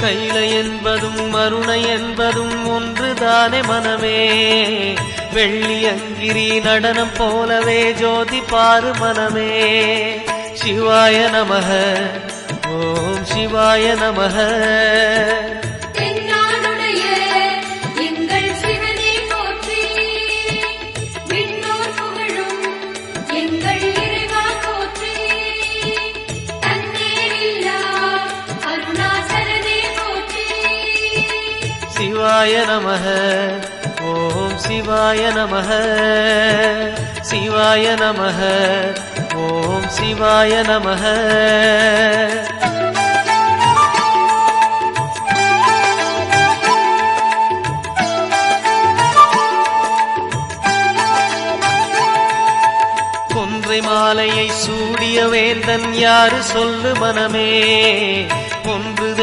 கைலை என்பதும் மருணை என்பதும் ஒன்றுதானே மனமே. வெள்ளி அங்கிரி நடனம் போலவே ஜோதி பாரு மனமே. சிவாய நமக, ஓம் சிவாய நமக. சிவாய நமக, ஓம் சிவாய நமக. சிவாய நமக, ஓம் சிவாய நமக. கொன்றை மாலையை சூடிய வேந்தன் யாரு சொல்லு மனமே. கொன்று